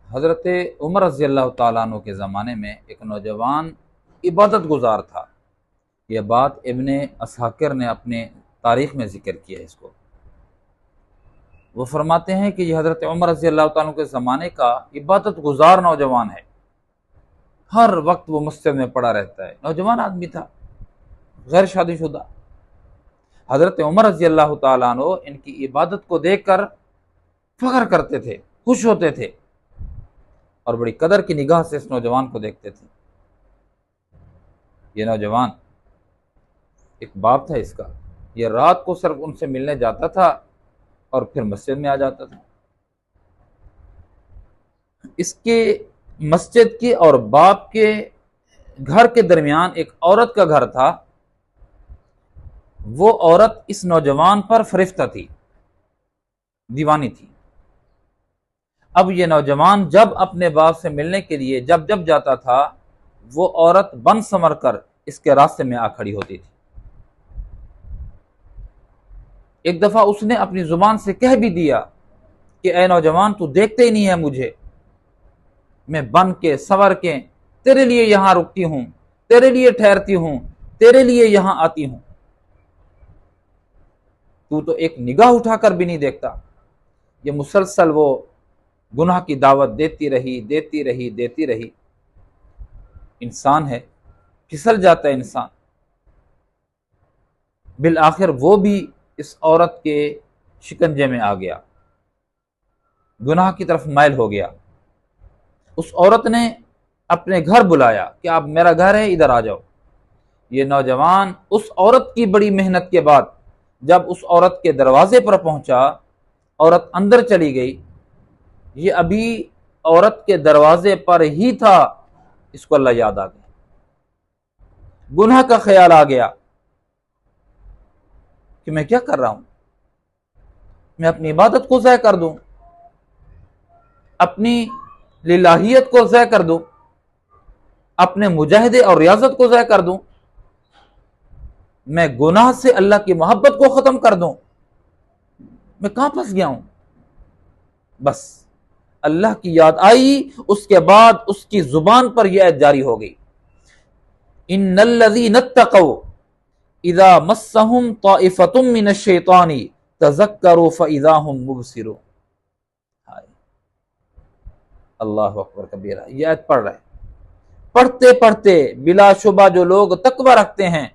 حضرت عمر رضی اللہ تعالیٰ عنہ کے زمانے میں ایک نوجوان عبادت گزار تھا۔ یہ بات ابن اسحاکر نے اپنے تاریخ میں ذکر کیا ہے اس کو۔ وہ فرماتے ہیں کہ یہ حضرت عمر رضی اللہ تعالیٰ عنہ کے زمانے کا عبادت گزار نوجوان ہے، ہر وقت وہ مسجد میں پڑا رہتا ہے، نوجوان آدمی تھا، غیر شادی شدہ۔ حضرت عمر رضی اللہ تعالیٰ عنہ ان کی عبادت کو دیکھ کر فخر کرتے تھے، خوش ہوتے تھے، اور بڑی قدر کی نگاہ سے اس نوجوان کو دیکھتے تھے۔ یہ نوجوان ایک باپ تھا اس کا، یہ رات کو صرف ان سے ملنے جاتا تھا اور پھر مسجد میں آ جاتا تھا۔ اس کے مسجد کے اور باپ کے گھر کے درمیان ایک عورت کا گھر تھا، وہ عورت اس نوجوان پر فرفتہ تھی، دیوانی تھی۔ اب یہ نوجوان جب اپنے باپ سے ملنے کے لیے جب جاتا تھا، وہ عورت بن سمر کر اس کے راستے میں آ کھڑی ہوتی تھی۔ ایک دفعہ اس نے اپنی زبان سے کہہ بھی دیا کہ اے نوجوان، تو دیکھتے ہی نہیں ہے مجھے، میں بن کے سور کے تیرے لیے یہاں رکتی ہوں، تیرے لیے ٹھہرتی ہوں، تیرے لیے یہاں آتی ہوں، تو ایک نگاہ اٹھا کر بھی نہیں دیکھتا۔ یہ مسلسل وہ گناہ کی دعوت دیتی رہی۔ انسان ہے، پھسل جاتا ہے انسان۔ بالآخر وہ بھی اس عورت کے شکنجے میں آ گیا، گناہ کی طرف مائل ہو گیا۔ اس عورت نے اپنے گھر بلایا کہ آپ میرا گھر ہے، ادھر آ جاؤ۔ یہ نوجوان اس عورت کی بڑی محنت کے بعد جب اس عورت کے دروازے پر پہنچا، عورت اندر چلی گئی، یہ ابھی عورت کے دروازے پر ہی تھا، اس کو اللہ یاد آ گیا، گناہ کا خیال آ گیا کہ میں کیا کر رہا ہوں، میں اپنی عبادت کو ضائع کر دوں، اپنی للہیت کو ضائع کر دوں، اپنے مجاہدے اور ریاضت کو ضائع کر دوں، میں گناہ سے اللہ کی محبت کو ختم کر دوں، میں کہاں پھنس گیا ہوں۔ بس اللہ کی یاد آئی، اس کے بعد اس کی زبان پر یہ آیت جاری ہو گئی، ان الذین اتقوا اذا مسهم طائفة من الشیطان تذکروا فاذا هم مبصرون۔ اللہ اکبر کبیرہ۔ یہ آیت پڑھ رہے، پڑھتے بلا شبہ جو لوگ تقوی رکھتے ہیں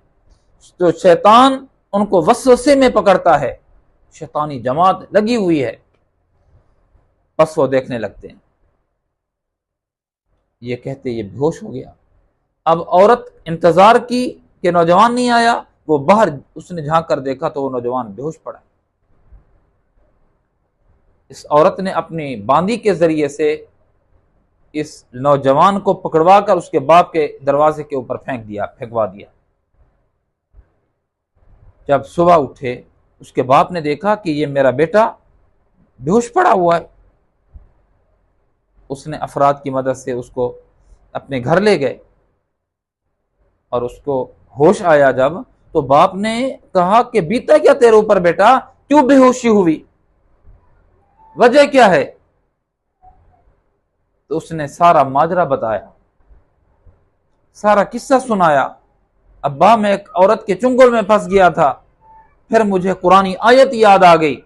تو شیطان ان کو وسوسے میں پکڑتا ہے، شیطانی جماعت لگی ہوئی ہے، پس وہ دیکھنے لگتے ہیں۔ یہ کہتے یہ بے ہوش ہو گیا۔ اب عورت انتظار کی کہ نوجوان نہیں آیا، وہ باہر اس نے جھانک کر دیکھا تو وہ نوجوان بے ہوش پڑا۔ اس عورت نے اپنی باندی کے ذریعے سے اس نوجوان کو پکڑوا کر اس کے باپ کے دروازے کے اوپر پھینکوا دیا۔ جب صبح اٹھے، اس کے باپ نے دیکھا کہ یہ میرا بیٹا بے ہوش پڑا ہوا ہے۔ اس نے افراد کی مدد سے اس کو اپنے گھر لے گئے، اور اس کو ہوش آیا جب، تو باپ نے کہا کہ بیتا کیا تیرے اوپر بیٹا، کیوں بے ہوشی ہوئی، وجہ کیا ہے؟ تو اس نے سارا ماجرا بتایا، سارا قصہ سنایا۔ ابا میں ایک عورت کے چنگل میں پھنس گیا تھا، پھر مجھے قرآنی آیت یاد آ گئی۔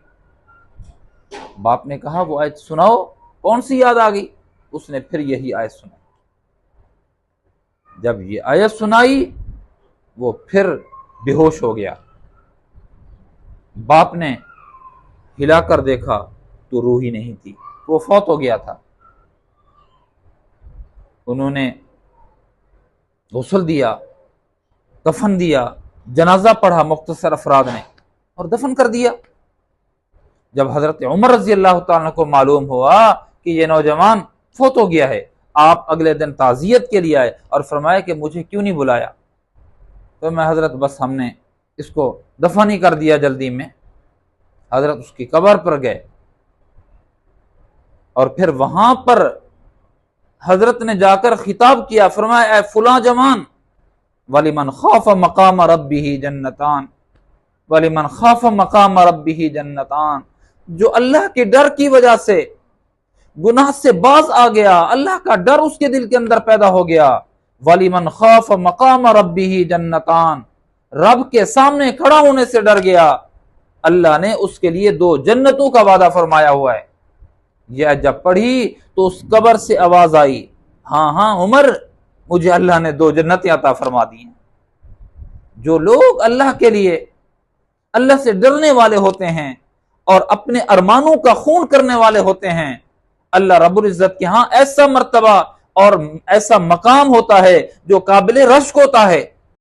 باپ نے کہا وہ آیت سناؤ، کون سی یاد آ گئی؟ اس نے پھر یہی آیت سنائی۔ جب یہ آیت سنائی وہ پھر بے ہوش ہو گیا۔ باپ نے ہلا کر دیکھا تو روح ہی نہیں تھی، وہ فوت ہو گیا تھا۔ انہوں نے غسل دیا، کفن دیا، جنازہ پڑھا مختصر افراد نے، اور دفن کر دیا۔ جب حضرت عمر رضی اللہ تعالیٰ کو معلوم ہوا کہ یہ نوجوان فوت ہو گیا ہے، آپ اگلے دن تعزیت کے لیے آئے اور فرمایا کہ مجھے کیوں نہیں بلایا؟ تو میں حضرت بس ہم نے اس کو دفن ہی کر دیا جلدی میں۔ حضرت اس کی قبر پر گئے، اور پھر وہاں پر حضرت نے جا کر خطاب کیا، فرمایا اے فلاں جوان، وَلِمَنْ خَافَ مَقَامَ رَبِّهِ جَنَّتَانِ وَلِمَنْ خَافَ مَقَامَ رَبِّهِ جَنَّتَانِ، جو اللہ کے ڈر کی وجہ سے گناہ سے باز آ گیا، اللہ کا ڈر اس کے دل کے اندر پیدا ہو گیا۔ وَلِمَنْ خَافَ مَقَامَ رَبِّهِ جَنَّتَانِ، رب کے سامنے کھڑا ہونے سے ڈر گیا، اللہ نے اس کے لیے 2 جنتوں کا وعدہ فرمایا ہوا ہے۔ یہ جب پڑھی تو اس قبر سے آواز آئی، ہاں ہاں عمر، مجھے اللہ نے 2 جنتیں عطا فرما دی ہیں۔ جو لوگ اللہ کے لیے، اللہ سے ڈرنے والے ہوتے ہیں اور اپنے ارمانوں کا خون کرنے والے ہوتے ہیں، اللہ رب العزت کے ہاں ایسا مرتبہ اور ایسا مقام ہوتا ہے جو قابل رشک ہوتا ہے۔